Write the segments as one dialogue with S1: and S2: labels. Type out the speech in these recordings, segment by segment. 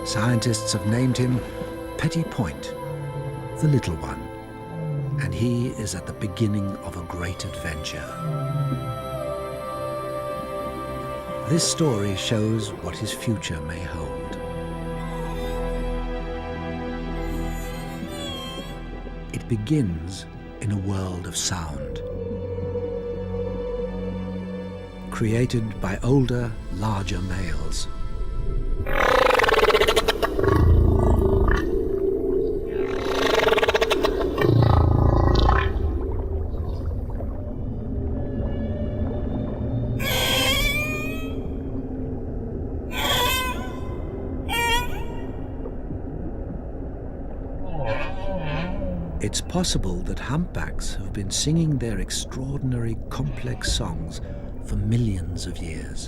S1: Scientists have named him Petit Point, the little one, and he is at the beginning of a great adventure. This story shows what his future may hold. It begins in a world of sound, created by older, larger males. It's possible that humpbacks have been singing their extraordinary, complex songs for millions of years.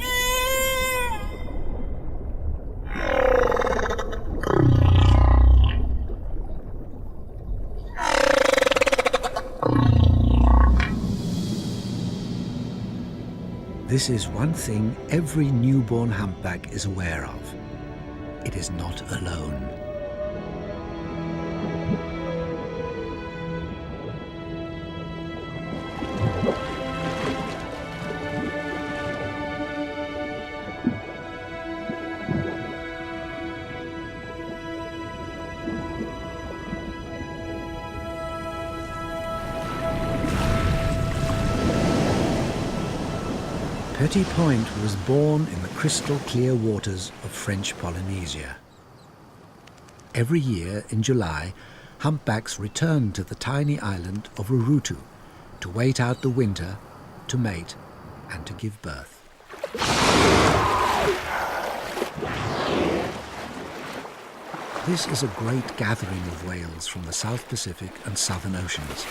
S1: This is one thing every newborn humpback is aware of. It is not alone. Petit Point was born in the crystal clear waters of French Polynesia. Every year in July, humpbacks return to the tiny island of Urutu to wait out the winter, to mate and to give birth. This is a great gathering of whales from the South Pacific and Southern Oceans.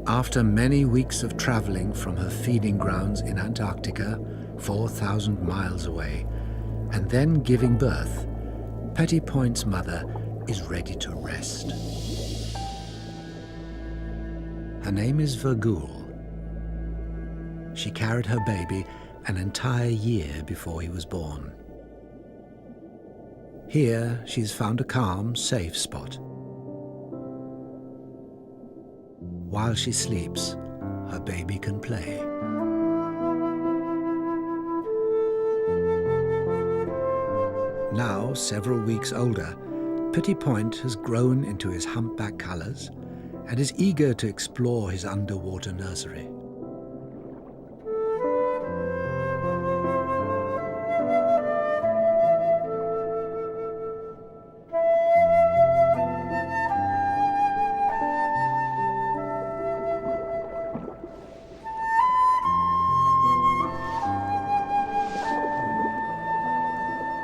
S1: After many weeks of traveling from her feeding grounds in Antarctica, 4,000 miles away, and then giving birth, Petit Point's mother is ready to rest. Her name is Virgule. She carried her baby an entire year before he was born. Here, she's found a calm, safe spot. While she sleeps, her baby can play. Now, several weeks older, Petit Point has grown into his humpback colors and is eager to explore his underwater nursery.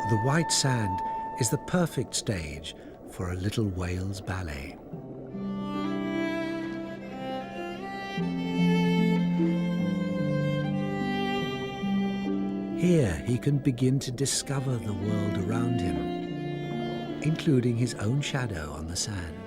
S1: The white sand is the perfect stage for a little whale's ballet. Here he can begin to discover the world around him, including his own shadow on the sand.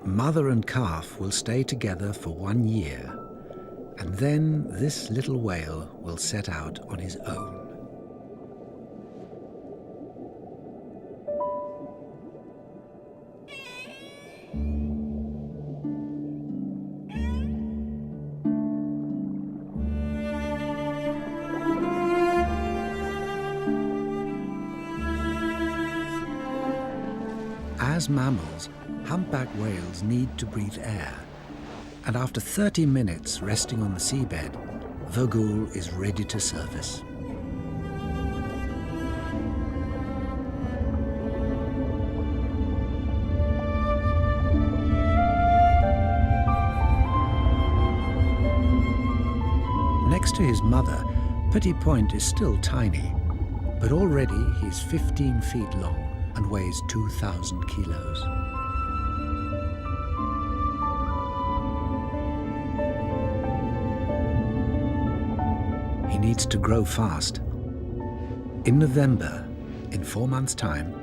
S1: Mother and calf will stay together for 1 year, and then this little whale will set out on his own. as mammals, humpback whales need to breathe air. And after 30 minutes resting on the seabed, Voyagers is ready to surface. Next to his mother, Petit Point is still tiny, but already he's 15 feet long and weighs 2,000 kilos. He needs to grow fast. In November, in 4 months' time,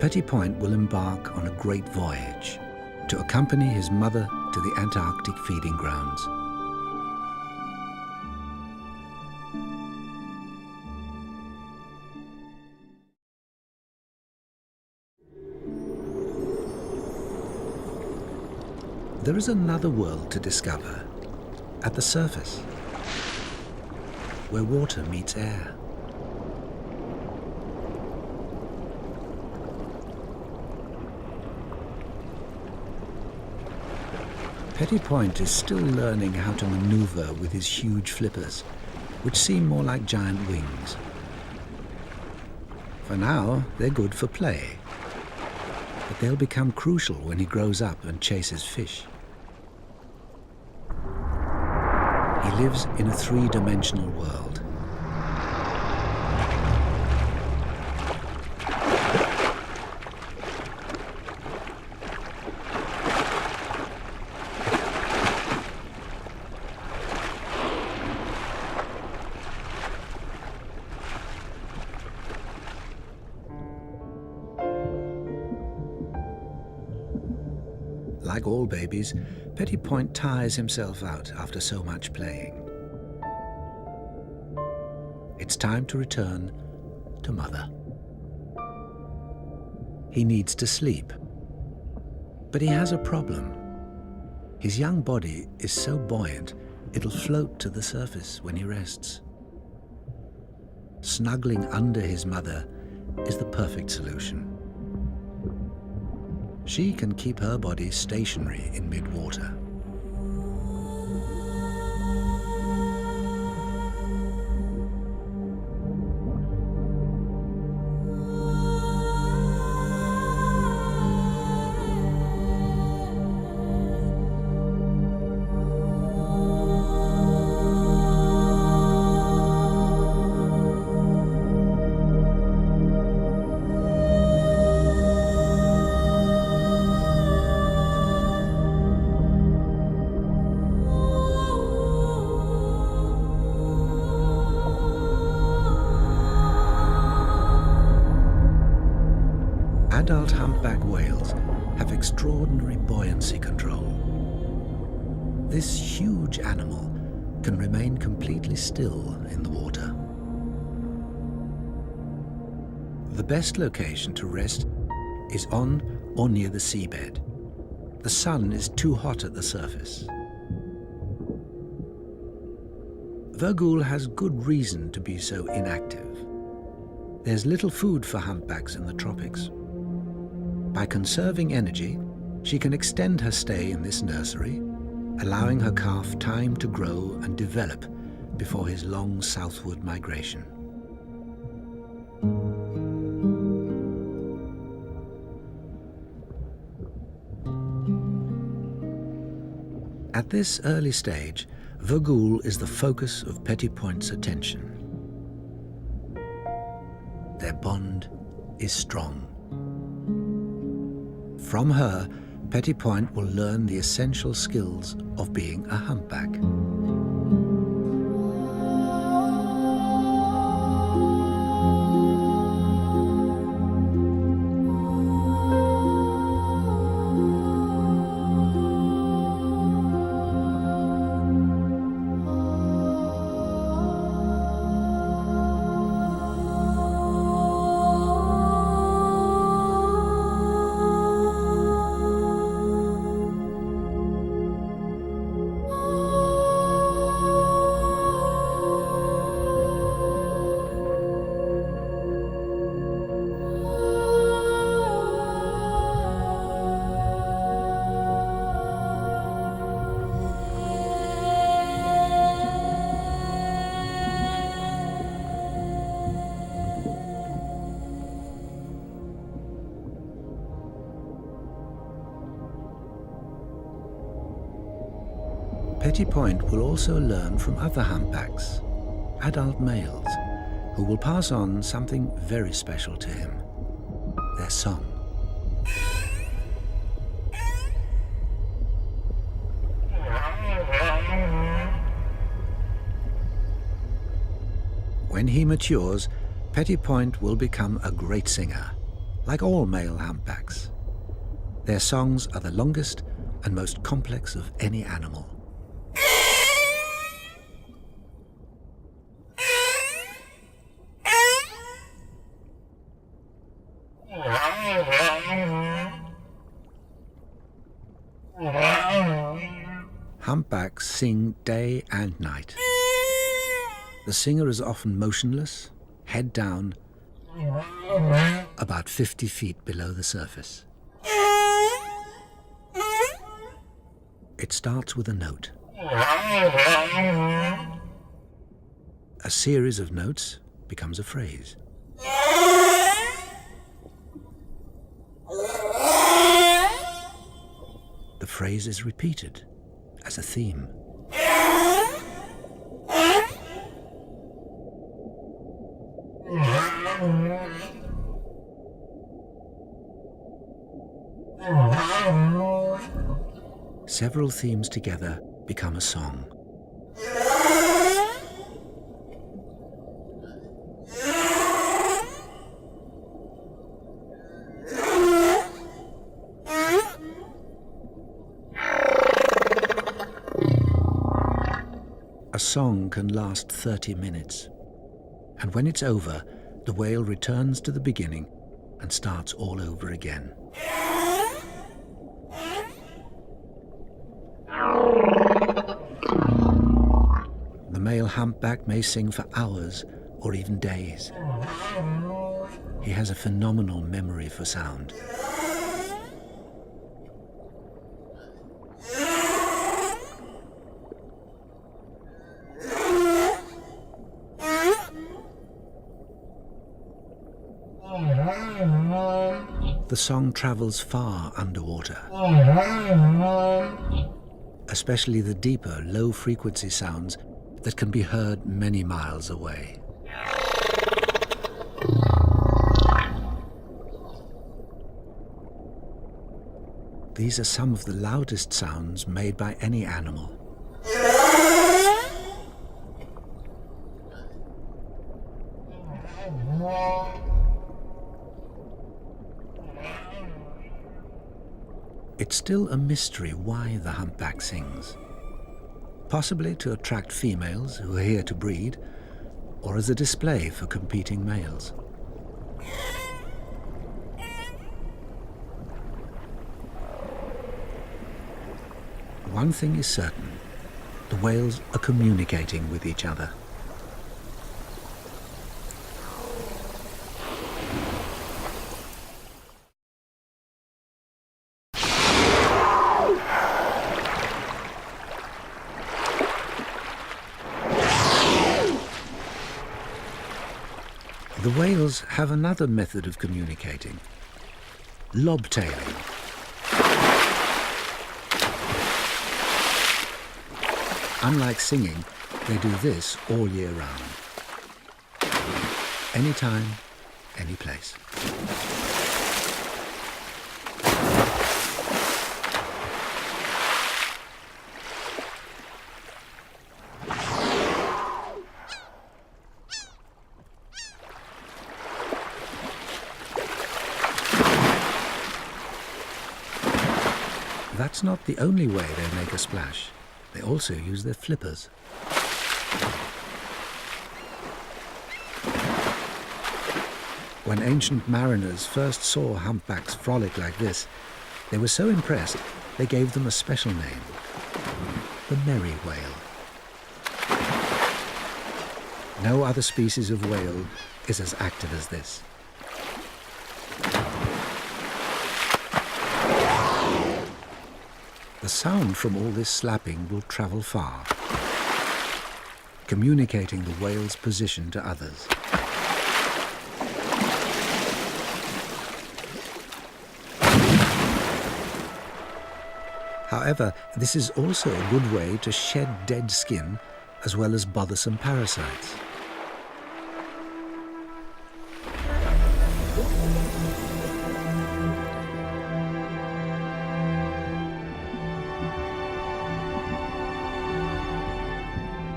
S1: Petit Point will embark on a great voyage to accompany his mother to the Antarctic feeding grounds. There is another world to discover at the surface, where water meets air. Petit Point is still learning how to maneuver with his huge flippers, which seem more like giant wings. For now, they're good for play, but they'll become crucial when he grows up and chases fish. He lives in a three-dimensional world. Like all babies, Petit Point tires himself out after so much playing. It's time to return to Mother. He needs to sleep. But he has a problem. His young body is so buoyant, it'll float to the surface when he rests. Snuggling under his mother is the perfect solution. She can keep her body stationary in mid-water. Adult humpback whales have extraordinary buoyancy control. This huge animal can remain completely still in the water. The best location to rest is on or near the seabed. The sun is too hot at the surface. Voyagers has good reason to be so inactive. There's little food for humpbacks in the tropics. By conserving energy, she can extend her stay in this nursery, allowing her calf time to grow and develop before his long southward migration. At this early stage, Voyagers is the focus of Petit Point's attention. Their bond is strong. From her, Petit Point will learn the essential skills of being a humpback. Petty Point will also learn from other humpbacks, adult males, who will pass on something very special to him, their song. When he matures, Petty Point will become a great singer, like all male humpbacks. Their songs are the longest and most complex of any animal. Humpbacks sing day and night. The singer is often motionless, head down, about 50 feet below the surface. It starts with a note. A series of notes becomes a phrase. The phrase is repeated as a theme. Several themes together become a song. A song can last 30 minutes, and when it's over, the whale returns to the beginning and starts all over again. The male humpback may sing for hours or even days. He has a phenomenal memory for sound. The song travels far underwater, especially the deeper, low-frequency sounds that can be heard many miles away. These are some of the loudest sounds made by any animal. It's still a mystery why the humpback sings. Possibly to attract females who are here to breed, or as a display for competing males. One thing is certain, the whales are communicating with each other. The whales have another method of communicating, lobtailing. Unlike singing, they do this all year round. Anytime, any place. That's not the only way they make a splash. They also use their flippers. When ancient mariners first saw humpbacks frolic like this, they were so impressed they gave them a special name, the merry whale. No other species of whale is as active as this. The sound from all this slapping will travel far, communicating the whale's position to others. However, this is also a good way to shed dead skin as well as bothersome parasites.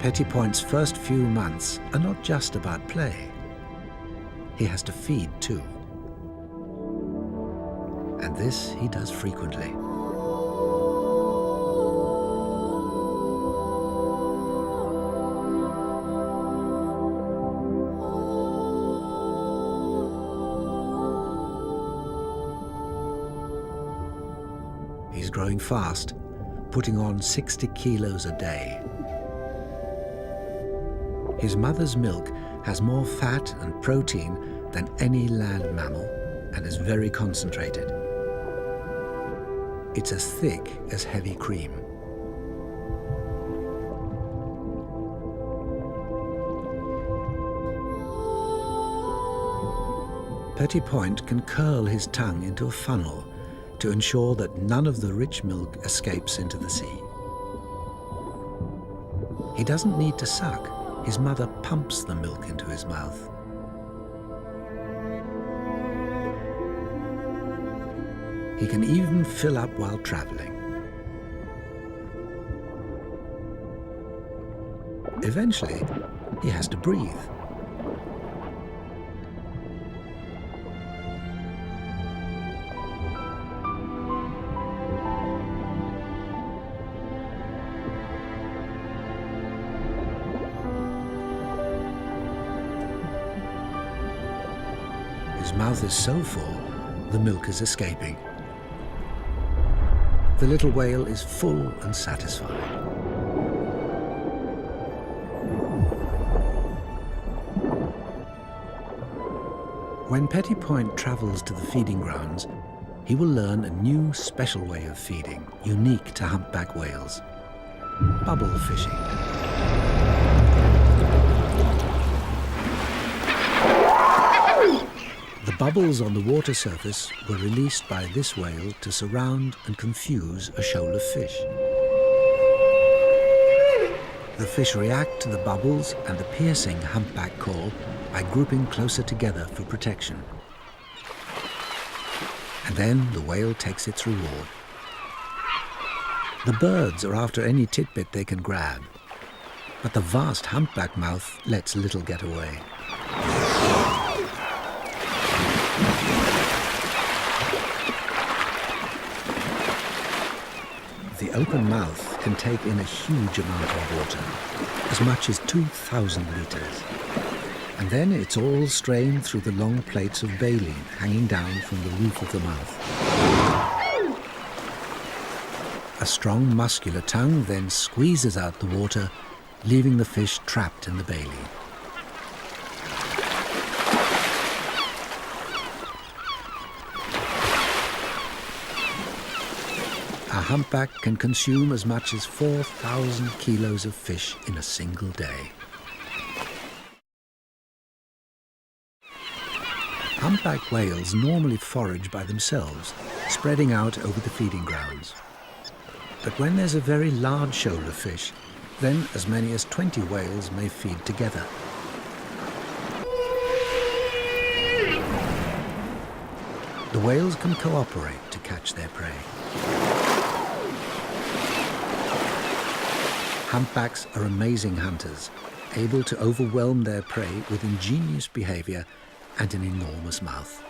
S1: Petty Point's first few months are not just about play. He has to feed too. And this he does frequently. He's growing fast, putting on 60 kilos a day. His mother's milk has more fat and protein than any land mammal and is very concentrated. It's as thick as heavy cream. Petty Point can curl his tongue into a funnel to ensure that none of the rich milk escapes into the sea. He doesn't need to suck. His mother pumps the milk into his mouth. He can even fill up while traveling. Eventually, he has to breathe. His mouth is so full, the milk is escaping. The little whale is full and satisfied. When Petty Point travels to the feeding grounds, he will learn a new special way of feeding, unique to humpback whales: bubble fishing. The bubbles on the water surface were released by this whale to surround and confuse a shoal of fish. The fish react to the bubbles and the piercing humpback call by grouping closer together for protection. And then the whale takes its reward. The birds are after any tidbit they can grab, but the vast humpback mouth lets little get away. The open mouth can take in a huge amount of water, as much as 2,000 litres. And then it's all strained through the long plates of baleen hanging down from the roof of the mouth. A strong muscular tongue then squeezes out the water, leaving the fish trapped in the baleen. A humpback can consume as much as 4,000 kilos of fish in a single day. Humpback whales normally forage by themselves, spreading out over the feeding grounds. But when there's a very large shoal of fish, then as many as 20 whales may feed together. The whales can cooperate to catch their prey. Humpbacks are amazing hunters, able to overwhelm their prey with ingenious behavior and an enormous mouth.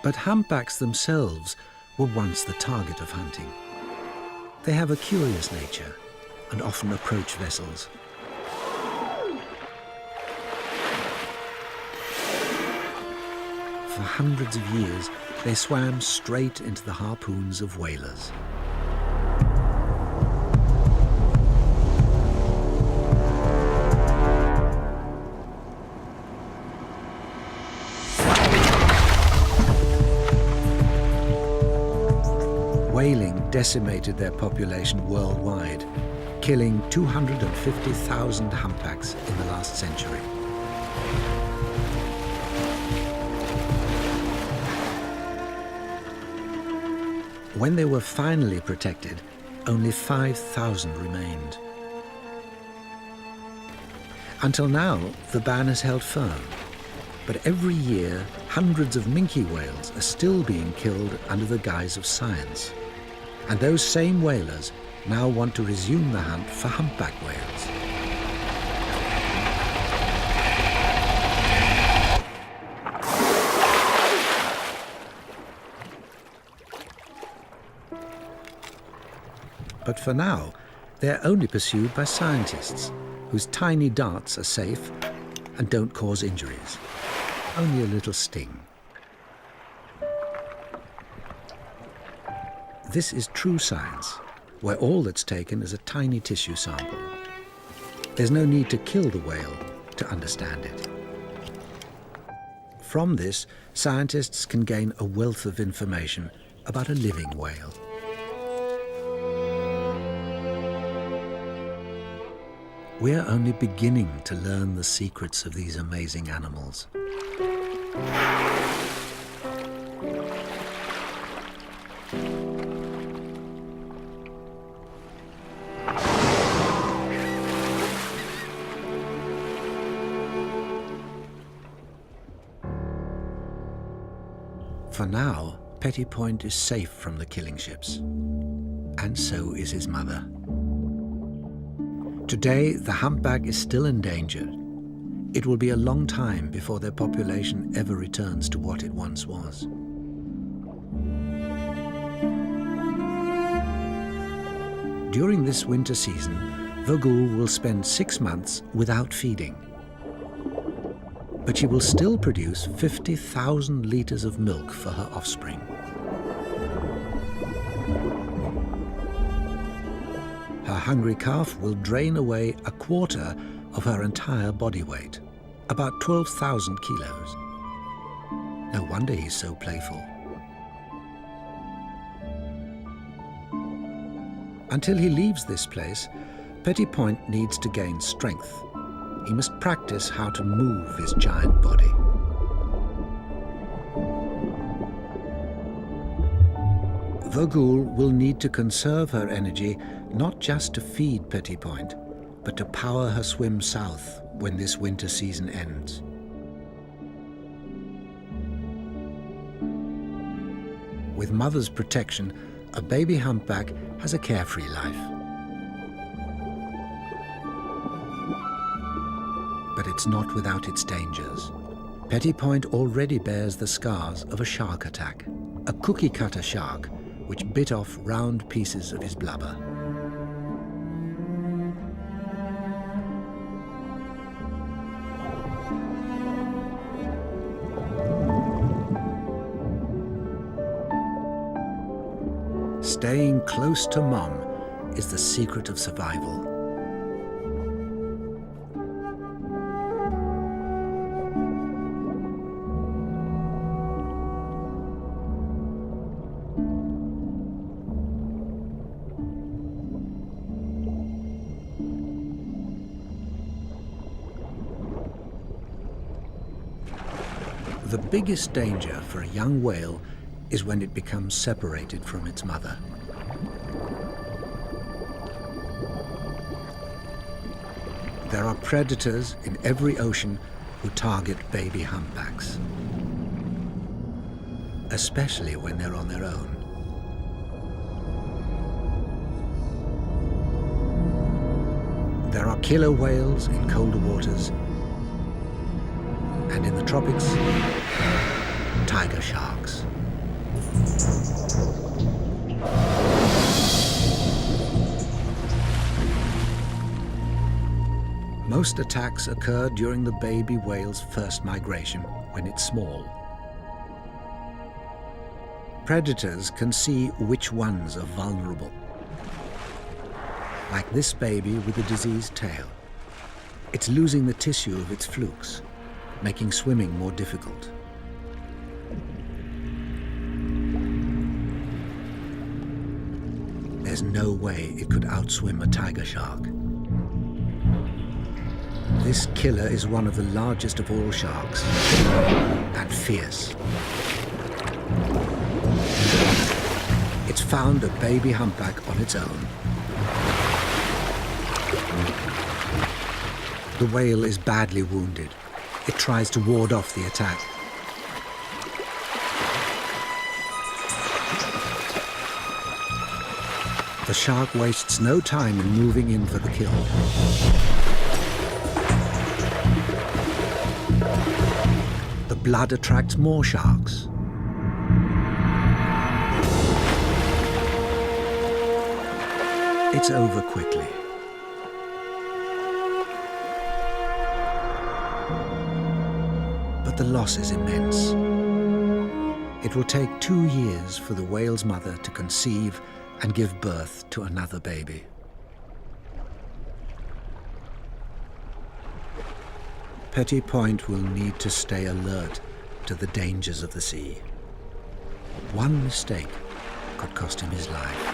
S1: But humpbacks themselves were once the target of hunting. They have a curious nature and often approach vessels. For hundreds of years, they swam straight into the harpoons of whalers. Whaling decimated their population worldwide, killing 250,000 humpbacks in the last century. When they were finally protected, only 5,000 remained. Until now, the ban has held firm. But every year, hundreds of minke whales are still being killed under the guise of science. And those same whalers now want to resume the hunt for humpback whales. But for now, they're only pursued by scientists, whose tiny darts are safe and don't cause injuries. Only a little sting. This is true science, where all that's taken is a tiny tissue sample. There's no need to kill the whale to understand it. From this, scientists can gain a wealth of information about a living whale. We're only beginning to learn the secrets of these amazing animals. For now, Petit Point is safe from the killing ships, and so is his mother. Today, the humpback is still endangered. It will be a long time before their population ever returns to what it once was. During this winter season, Voyagers will spend 6 months without feeding. But she will still produce 50,000 litres of milk for her offspring. Her hungry calf will drain away a quarter of her entire body weight, about 12,000 kilos. No wonder he's so playful. Until he leaves this place, Petit Point needs to gain strength. He must practice how to move his giant body. Voyagers will need to conserve her energy not just to feed Petit Point, but to power her swim south when this winter season ends. With mother's protection, a baby humpback has a carefree life. But it's not without its dangers. Petit Point already bears the scars of a shark attack, a cookie-cutter shark which bit off round pieces of his blubber. Staying close to Mom is the secret of survival. The biggest danger for a young whale is when it becomes separated from its mother. There are predators in every ocean who target baby humpbacks, especially when they're on their own. There are killer whales in colder waters, and in the tropics, tiger sharks. Most attacks occur during the baby whale's first migration, when it's small. Predators can see which ones are vulnerable, like this baby with a diseased tail. It's losing the tissue of its flukes, making swimming more difficult. There's no way it could outswim a tiger shark. This killer is one of the largest of all sharks, and fierce. Its found a baby humpback on its own. The whale is badly wounded. It tries to ward off the attack. The shark wastes no time in moving in for the kill. The blood attracts more sharks. It's over quickly. But the loss is immense. It will take 2 years for the whale's mother to conceive and give birth to another baby. Petty Point will need to stay alert to the dangers of the sea. One mistake could cost him his life.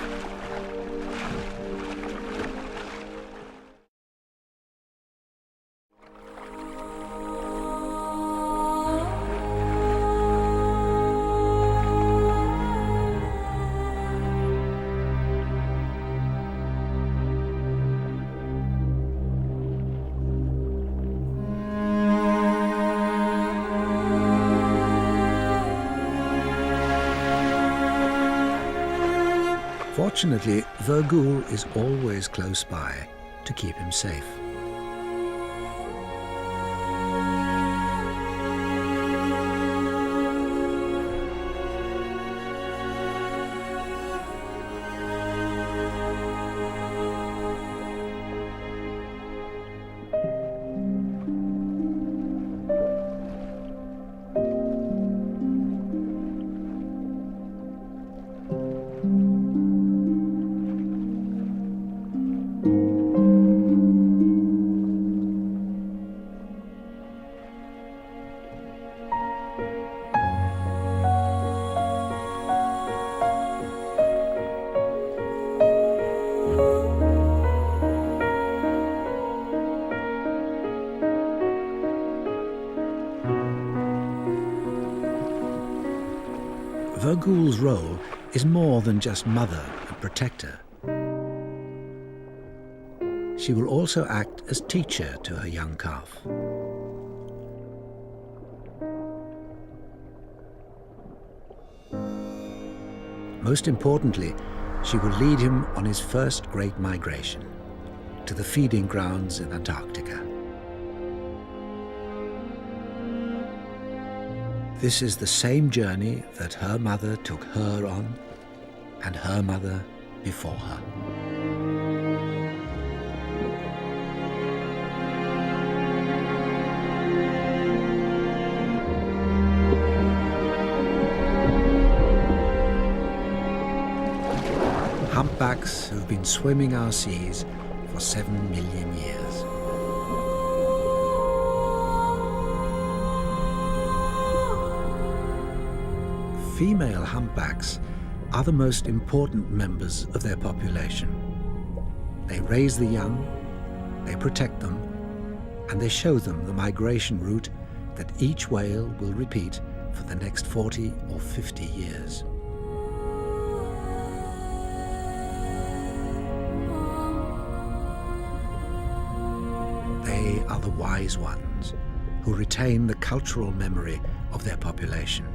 S1: Fortunately, Vergoul is always close by to keep him safe. Vergoul's role is more than just mother and protector. She will also act as teacher to her young calf. Most importantly, she will lead him on his first great migration to the feeding grounds in Antarctica. This is the same journey that her mother took her on, and her mother before her. Humpbacks have been swimming our seas for 7 million years. Female humpbacks are the most important members of their population. They raise the young, they protect them, and they show them the migration route that each whale will repeat for the next 40 or 50 years. They are the wise ones who retain the cultural memory of their population.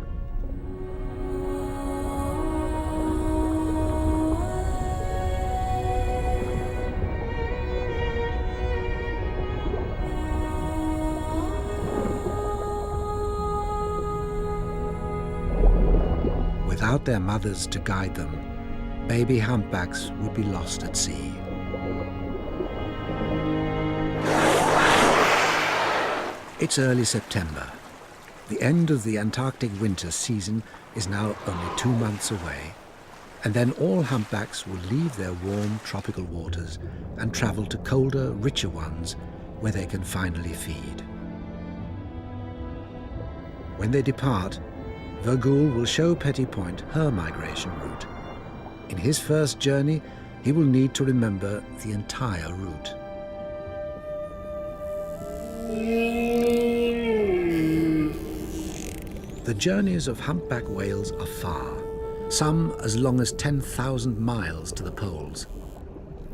S1: Without their mothers to guide them, baby humpbacks would be lost at sea. It's early September. The end of the Antarctic winter season is now only 2 months away, and then all humpbacks will leave their warm tropical waters and travel to colder, richer ones where they can finally feed. When they depart, Vergoul will show Petty Point her migration route. In his first journey, he will need to remember the entire route. The journeys of humpback whales are far, some as long as 10,000 miles to the poles,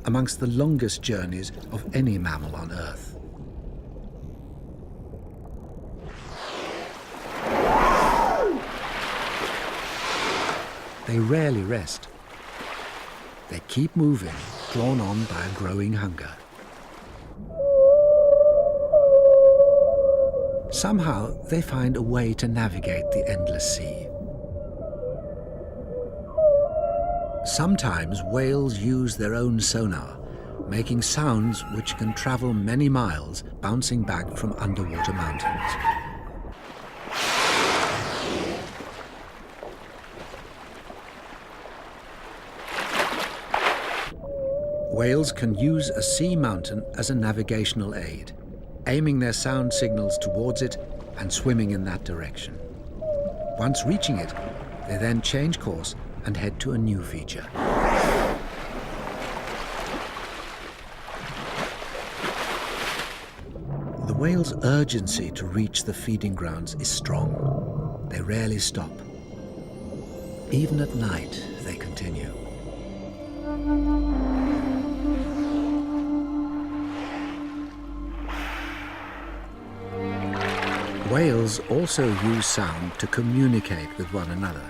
S1: amongst the longest journeys of any mammal on Earth. They rarely rest. They keep moving, drawn on by a growing hunger. Somehow, they find a way to navigate the endless sea. Sometimes whales use their own sonar, making sounds which can travel many miles, bouncing back from underwater mountains. Whales can use a sea mountain as a navigational aid, aiming their sound signals towards it and swimming in that direction. Once reaching it, they then change course and head to a new feature. The whale's urgency to reach the feeding grounds is strong. They rarely stop. Even at night, they continue. Whales also use sound to communicate with one another.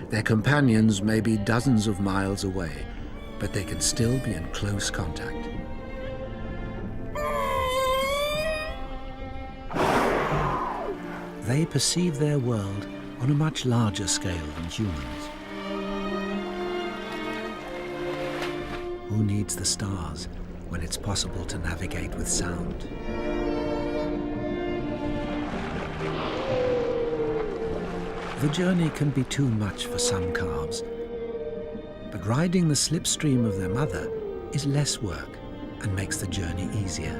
S1: Their companions may be dozens of miles away, but they can still be in close contact. They perceive their world on a much larger scale than humans. Who needs the stars when it's possible to navigate with sound? The journey can be too much for some calves, but riding the slipstream of their mother is less work and makes the journey easier.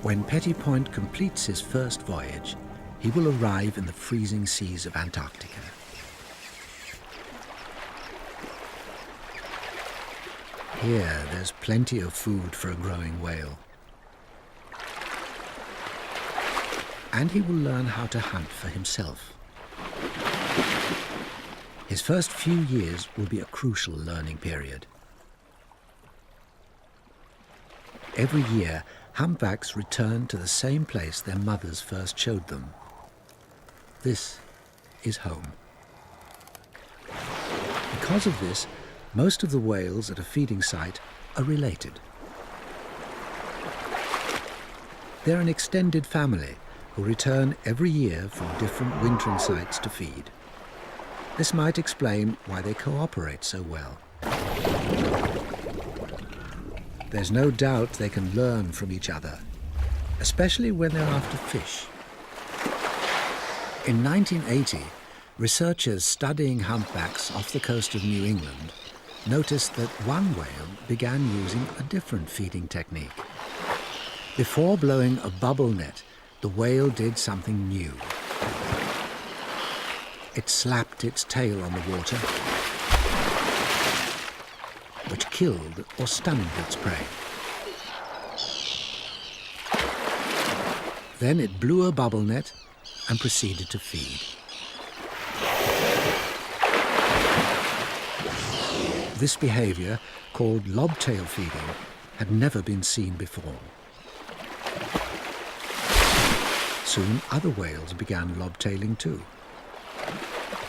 S1: When Petit Point completes his first voyage, he will arrive in the freezing seas of Antarctica. Here, there's plenty of food for a growing whale. And he will learn how to hunt for himself. His first few years will be a crucial learning period. Every year, humpbacks return to the same place their mothers first showed them. This is home. Because of this, most of the whales at a feeding site are related. They're an extended family who return every year from different wintering sites to feed. This might explain why they cooperate so well. There's no doubt they can learn from each other, especially when they're after fish. In 1980, researchers studying humpbacks off the coast of New England noticed that one whale began using a different feeding technique. Before blowing a bubble net, the whale did something new. It slapped its tail on the water, which killed or stunned its prey. Then it blew a bubble net and proceeded to feed. This behavior, called lobtail feeding, had never been seen before. Soon other whales began lobtailing too.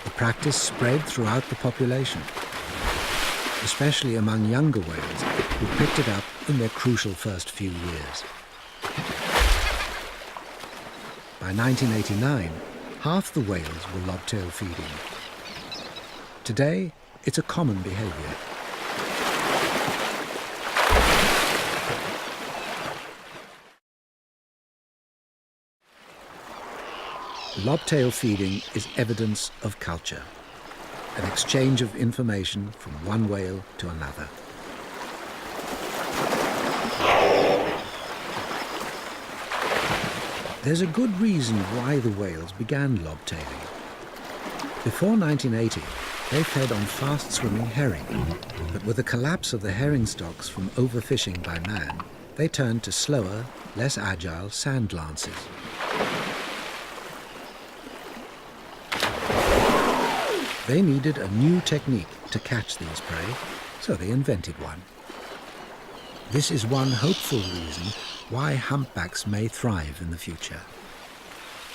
S1: The practice spread throughout the population, especially among younger whales who picked it up in their crucial first few years. By 1989, half the whales were lobtail feeding. Today, it's a common behavior. Lobtail feeding is evidence of culture, an exchange of information from one whale to another. There's a good reason why the whales began lobtailing. Before 1980, they fed on fast-swimming herring, but with the collapse of the herring stocks from overfishing by man, they turned to slower, less agile sand lances. They needed a new technique to catch these prey, so they invented one. This is one hopeful reason why humpbacks may thrive in the future.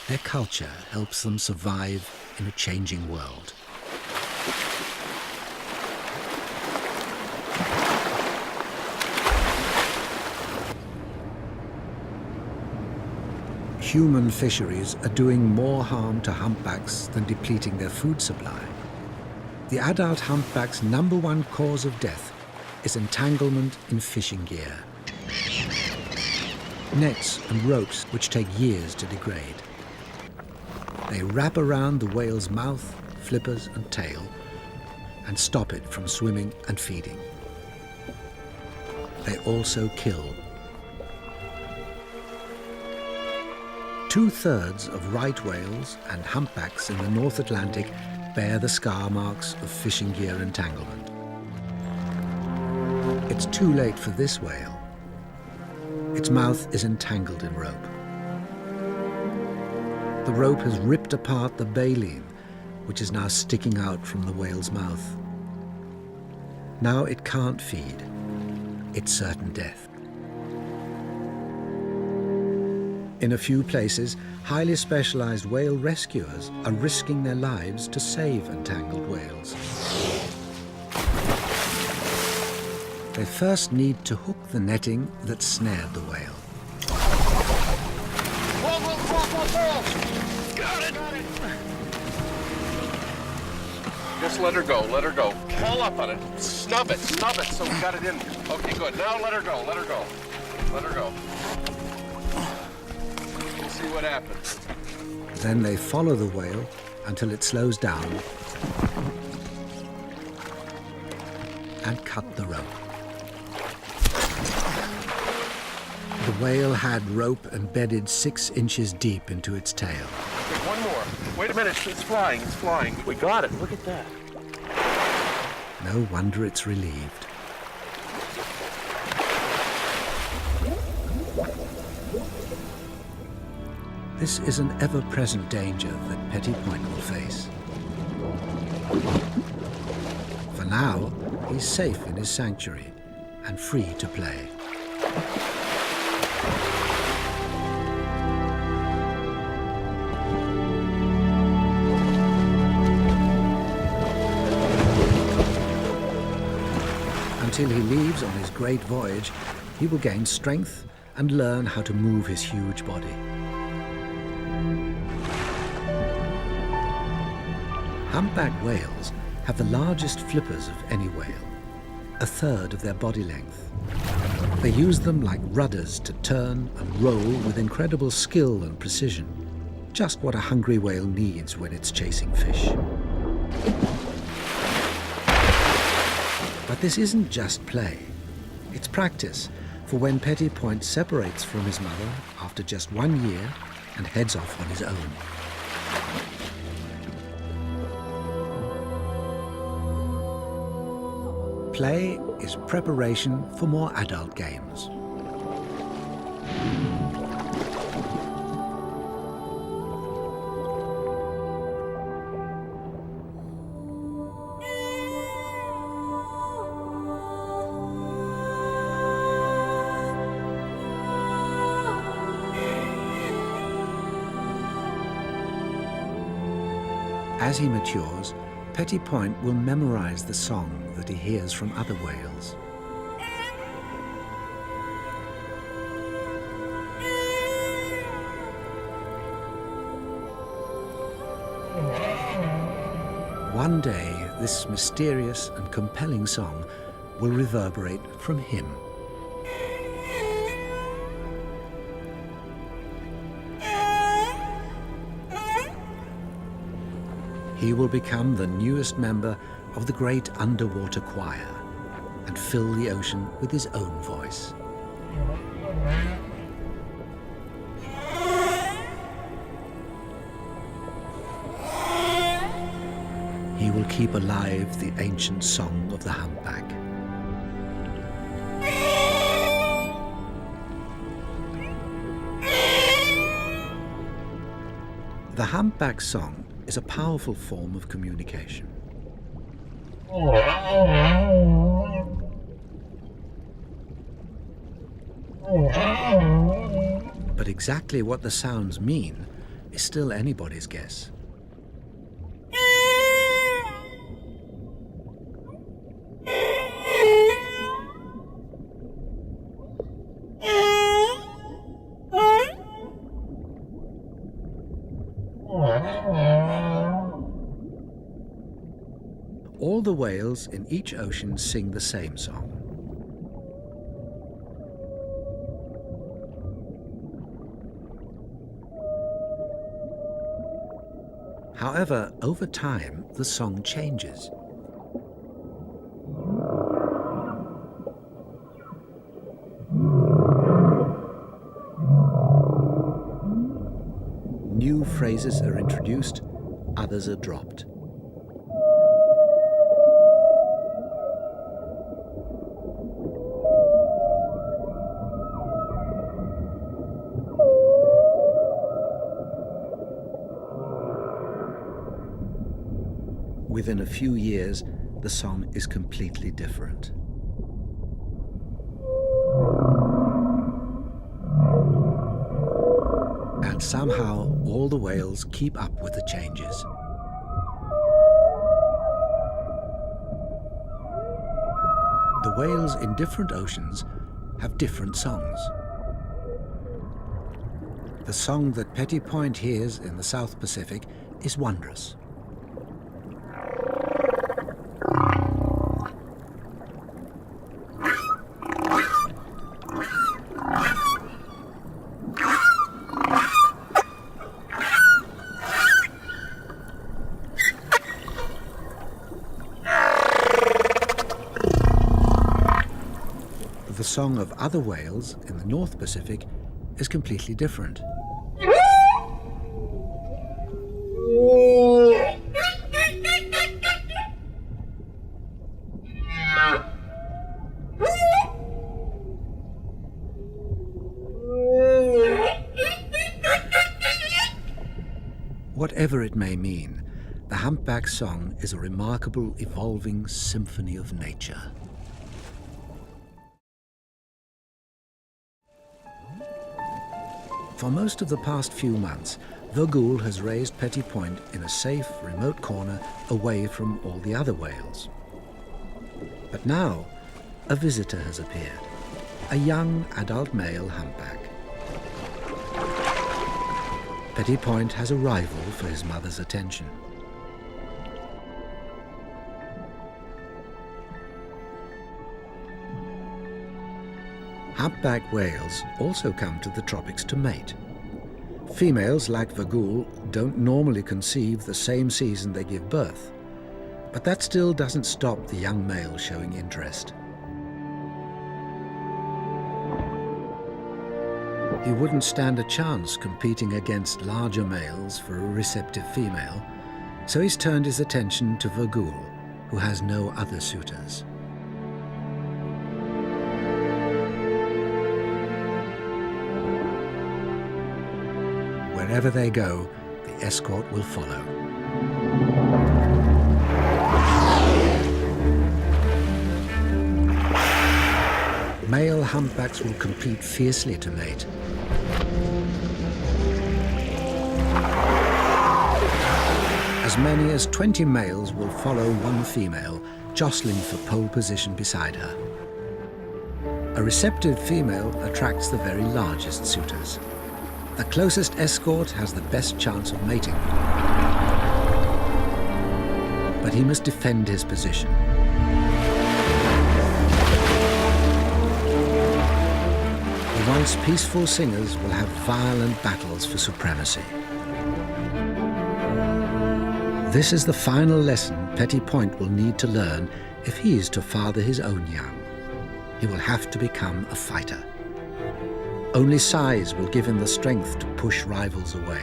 S1: Their culture helps them survive in a changing world. Human fisheries are doing more harm to humpbacks than depleting their food supply. The adult humpback's #1 cause of death is entanglement in fishing gear. Nets and ropes which take years to degrade. They wrap around the whale's mouth, flippers and tail and stop it from swimming and feeding. They also kill. 2/3 of right whales and humpbacks in the North Atlantic bear the scar marks of fishing gear entanglement. It's too late for this whale. Its mouth is entangled in rope. The rope has ripped apart the baleen, which is now sticking out from the whale's mouth. Now it can't feed. It's certain death. In a few places, highly specialized whale rescuers are risking their lives to save entangled whales. They first need to hook the netting that snared the whale.
S2: Got it! Just let her go, let her go. Pull up on it. Snub it, so we got it in. Okay, good. Now let her go, let her go. Let her go. We'll see what happens.
S1: Then they follow the whale until it slows down and cut the rope. The whale had rope embedded 6 inches deep into its tail.
S2: Okay, one more. Wait a minute, it's flying, it's flying. We got it, look at that.
S1: No wonder it's relieved. This is an ever-present danger that Petit Point will face. For now, he's safe in his sanctuary and free to play. Until he leaves on his great voyage, he will gain strength and learn how to move his huge body. Humpback whales have the largest flippers of any whale, 1/3 of their body length. They use them like rudders to turn and roll with incredible skill and precision, just what a hungry whale needs when it's chasing fish. But this isn't just play. It's practice for when Petit Point separates from his mother after just 1 year and heads off on his own. Play is preparation for more adult games. As he matures, Petit Point will memorize the song that he hears from other whales. One day, this mysterious and compelling song will reverberate from him. He will become the newest member of the great underwater choir and fill the ocean with his own voice. He will keep alive the ancient song of the humpback. The humpback song is a powerful form of communication. But exactly what the sounds mean is still anybody's guess. All the whales in each ocean sing the same song. However, over time, the song changes. New phrases are introduced, others are dropped. Within a few years, the song is completely different. And somehow, all the whales keep up with the changes. The whales in different oceans have different songs. The song that Petit Point hears in the South Pacific is wondrous. The song of other whales in the North Pacific is completely different. Whatever it may mean, the humpback song is a remarkable, evolving symphony of nature. For most of the past few months, Voyagers has raised Petit Point in a safe, remote corner away from all the other whales. But now, a visitor has appeared, a young adult male humpback. Petit Point has a rival for his mother's attention. Humpback whales also come to the tropics to mate. Females, like Voyagers, don't normally conceive the same season they give birth, but that still doesn't stop the young male showing interest. He wouldn't stand a chance competing against larger males for a receptive female, so he's turned his attention to Voyagers, who has no other suitors. Wherever they go, the escort will follow. Male humpbacks will compete fiercely to mate. As many as 20 males will follow one female, jostling for pole position beside her. A receptive female attracts the very largest suitors. The closest escort has the best chance of mating. But he must defend his position. The once peaceful singers will have violent battles for supremacy. This is the final lesson Petit Point will need to learn if he is to father his own young. He will have to become a fighter. Only size will give him the strength to push rivals away.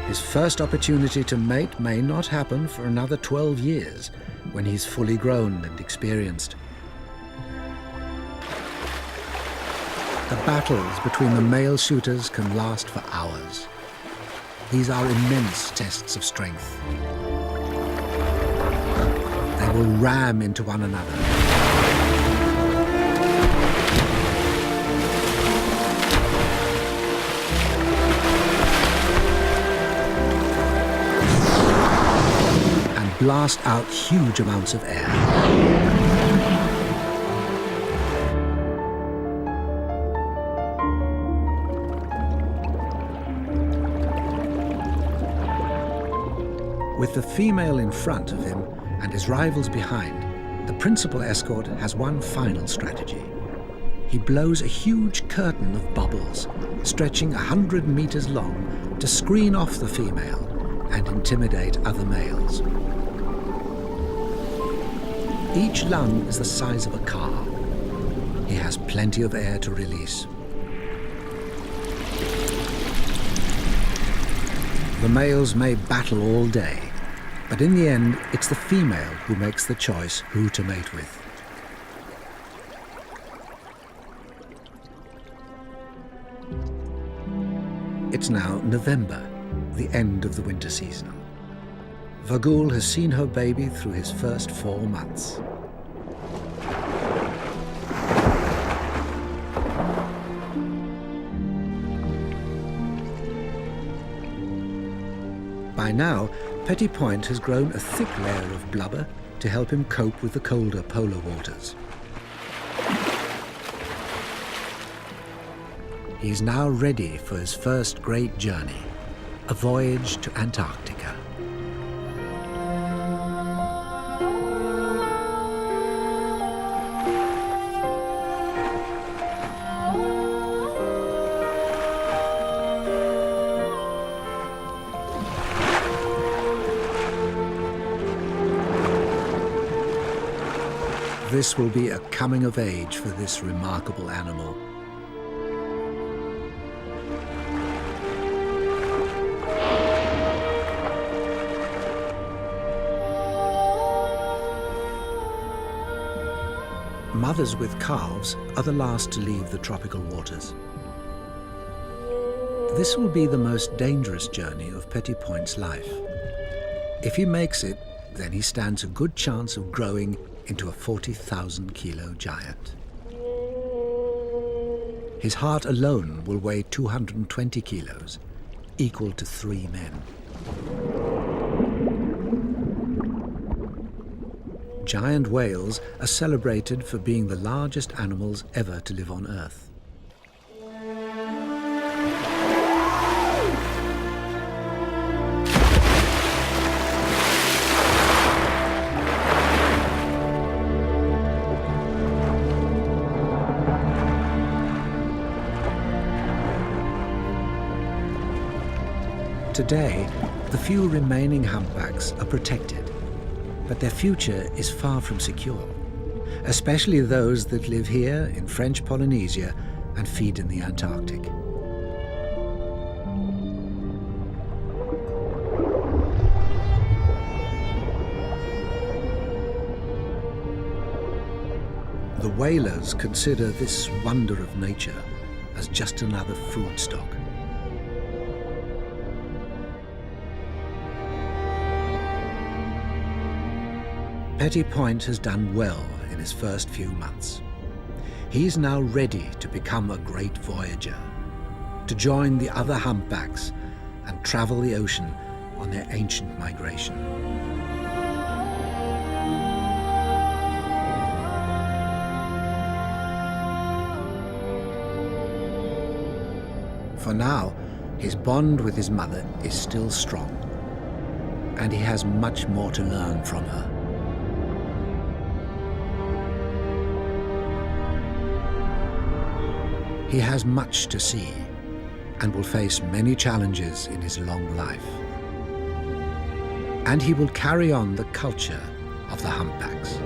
S1: His first opportunity to mate may not happen for another 12 years, when he's fully grown and experienced. The battles between the male shooters can last for hours. These are immense tests of strength. They will ram into one another. And blast out huge amounts of air. With the female in front of him and his rivals behind, the principal escort has one final strategy. He blows a huge curtain of bubbles, stretching 100 meters long, to screen off the female and intimidate other males. Each lung is the size of a car. He has plenty of air to release. The males may battle all day, but in the end, it's the female who makes the choice who to mate with. It's now November, the end of the winter season. Vagul has seen her baby through his first 4 months. By now, Petit Point has grown a thick layer of blubber to help him cope with the colder polar waters. He's now ready for his first great journey, a voyage to Antarctica. This will be a coming of age for this remarkable animal. Mothers with calves are the last to leave the tropical waters. This will be the most dangerous journey of Petit Point's life. If he makes it, then he stands a good chance of growing into a 40,000-kilo giant. His heart alone will weigh 220 kilos, equal to 3 men. Giant whales are celebrated for being the largest animals ever to live on Earth. Today, the few remaining humpbacks are protected, but their future is far from secure, especially those that live here in French Polynesia and feed in the Antarctic. The whalers consider this wonder of nature as just another food stock. Petit Point has done well in his first few months. He's now ready to become a great voyager, to join the other humpbacks and travel the ocean on their ancient migration. For now, his bond with his mother is still strong, and he has much more to learn from her. He has much to see and will face many challenges in his long life. And he will carry on the culture of the humpbacks.